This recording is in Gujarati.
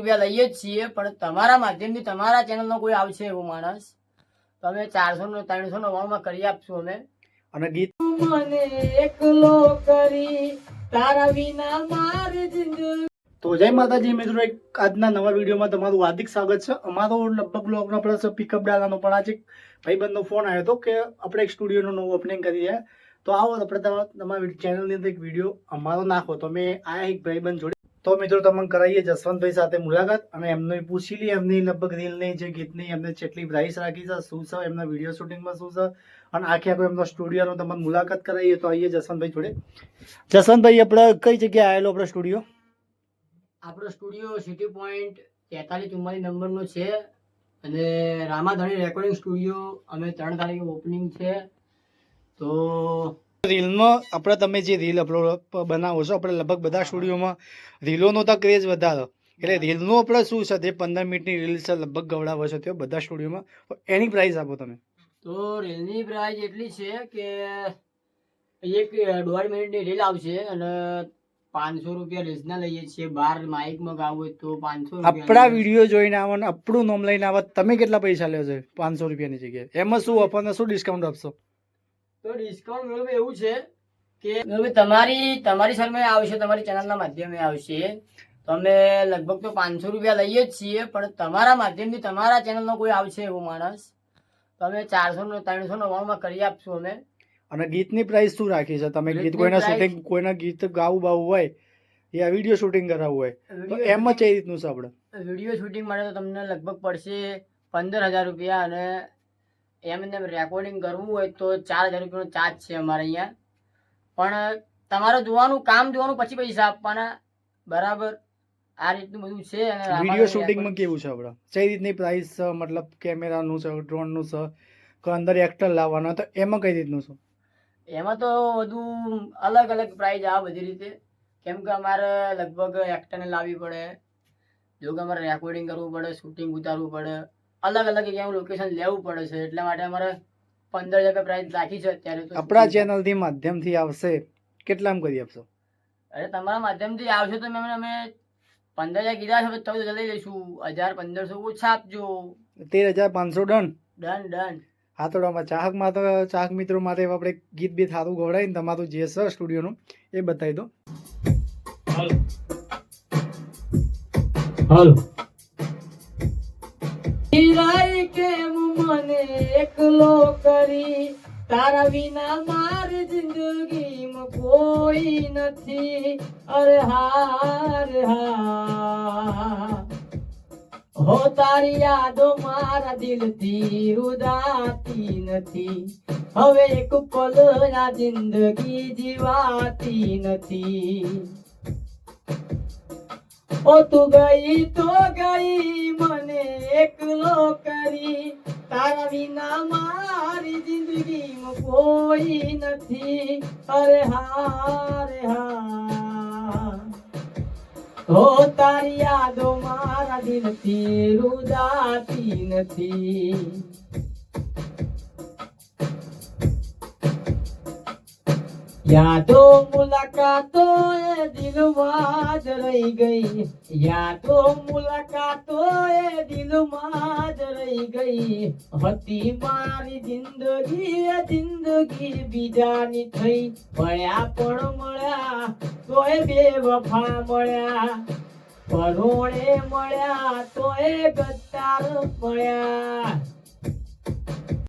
રૂપિયા લઈએ જ છીએ, પણ તમારા માધ્યમથી તમારા ચેનલનો કોઈ આવશે એવો માણસ તો અમે 400 માં કરી આપશું અમે. અને ગીત મને એકલો કરી તારા વિના મારી જિંદગી. તો જય માતાજી મિત્રો, એક આજના નવા વિડીયોમાં તમારું હાર્દિક સ્વાગત છે. અમારો લગભગ બ્લોગનો પ્લસ પિકઅપ ડાલાનો પણ આજે ભાઈબંધનો ફોન આવ્યો હતો કે આપણે એક સ્ટુડિયોનું નવું ઓપનિંગ કરી છે, તો આવો આપણે તમારી ચેનલની અંદર એક વિડીયો અમારો નાખો. તો મેં આયા એક ભાઈબંધ જોડે, તો મિત્રો તમને કરાવીએ જસવંતભાઈ સાથે મુલાકાત અને એમને પૂછી લઈએ એમની લગભગ રીલની જે ગીતની એમને કેટલી પ્રાઇસ રાખી છે, શું છે એમના વિડીયો શૂટિંગમાં શું છે, અને આખી આખો એમનો સ્ટુડિયોનો તમને મુલાકાત કરાવીએ. તો આવીએ જસવંતભાઈ જોડે. જસવંતભાઈ, આપણે કઈ જગ્યાએ આવેલો આપણો સ્ટુડિયો? આપણો સ્ટુડિયો સિટી પોઈન્ટ 4344 નંબરનો છે અને રામાધણી રેકોર્ડિંગ સ્ટુડિયો અમે 3 તારીખે ઓપનિંગ છે. તો રીલમાં આપણે તમે જે રીલ અપલોડ બનાવો છો, આપણે લગભગ બધા સ્ટુડિયોમાં રીલોનો તો ક્રેઝ વધારો, એટલે રીલનું આપણે શું છે તે 15 મિનિટની રીલ છે લગભગ ગવડાવો છો તે બધા સ્ટુડિયોમાં, તો એની પ્રાઇસ આપો તમે. તો રીલની પ્રાઇસ એટલી છે કે 1.5 મિનિટની રીલ આવશે અને 500 રૂપિયા રીલ્સના લઈએ છીએ. બહાર માઇકમાં ગાવું હોય તો 500 રૂપિયા. આપણા વિડીયો જોઈને આવો ને આપણું નામ લઈને આવો, તમે કેટલા પૈસા લ્યો છો 500 રૂપિયાની જગ્યાએ? એમાં શું ઓફર ને શું ડિસ્કાઉન્ટ આપશો? તો ડિસ્કાઉન્ટ મેળવે એવું છે કે તમારી સામે આવશે, તમારી ચેનલના માધ્યમે આવશે તો અમે લગભગ તો 500 રૂપિયા લઈએ જ છીએ, પણ તમારા માધ્યમથી તમારા ચેનલનો કોઈ આવશે એવો માણસ તો અમે 399 માં કરી આપશું અમે. અને ગીતની પ્રાઇસ શું રાખી છે તમે? ગીત કોઈના શૂટિંગ, કોઈના ગીત ગાવું બાવું હોય યા વિડીયો શૂટિંગ કરાવવું હોય તો એમાં કઈ રીતનું છે આપણે? વિડીયો શૂટિંગ માટે તો તમને લગભગ પડશે 15,000 રૂપિયા અને એમને રેકોર્ડિંગ કરવું હોય તો 4,000 રૂપિયાનો ચાર્જ છે અમારે અહીંયા. પણ તમારે જોવાનું, કામ જોવાનું, પછી પૈસા આપવાના, બરાબર? આ રીતનું બધું છે. અને વિડીયો શૂટિંગમાં કેવું છે આપણે? કઈ રીતની પ્રાઇસ છે? મતલબ કેમેરાનું છે, ડ્રોનનું છે, કે અંદર એક્ટર લાવવાનો, તો એમાં કઈ રીતનું છે? એમાં તો બધું અલગ અલગ પ્રાઇઝ આવે બધી રીતે, કેમ કે અમારે લગભગ એક્ટરને લાવવી પડે, જો કે અમારે રેકોર્ડિંગ કરવું પડે, શૂટિંગ ઉતારવું પડે, અલગ અલગ જગ્યાએ લોકેશન લેવું પડે છે, એટલા માટે અમારે 15,000 રૂપિયા પ્રાઇસ રાખી છે અત્યારે. તો આપણા ચેનલથી માધ્યમથી આવશે કેટલામાં કરી આપશો? અરે તમારા માધ્યમથી આવશે તો અમે 15,000 કીધા છે, 14,000 લઈ લઈશું. 1,000-1,500 ઓછા આપજો. 13,500 ડન. Done done. હા, તો ચાહક મિત્રો માટે આપણે ગીત બીત સારું ગવડાવીને તમારું જે છે સ્ટુડિયોનું એ બતાવી દો. હાલો. હિરાઈ કેમ મને એકલો કરી તારા વિના મારી જિંદગીમાં કોઈ નથી. અરે હા રે હા, હો તારી યાદો મારા દિલથી રૂદાતી નથી. હવે એક પલ આ જિંદગી જીવાતી નથી. ઓ તું ગઈ તો ગઈ મને એકલો કરી તારા વિના મારી જિંદગીમાં કોઈ નથી. અરે હા રે હા, હો તારી યાદો મારા દિલથી રૂદાતી નથી. યાદો મુલાકાતો એ દિલમાં જ રહી ગઈ, યાદો મુલાકાતો એ દિલમાં જ રહી ગઈ. હતી મારી જિંદગી એ જિંદગી બીજાની થઈ. મળ્યા પણ મળ્યા તોય બેવફા મળ્યા, પરોણે મળ્યા તોય ગદ્દાર મળ્યા.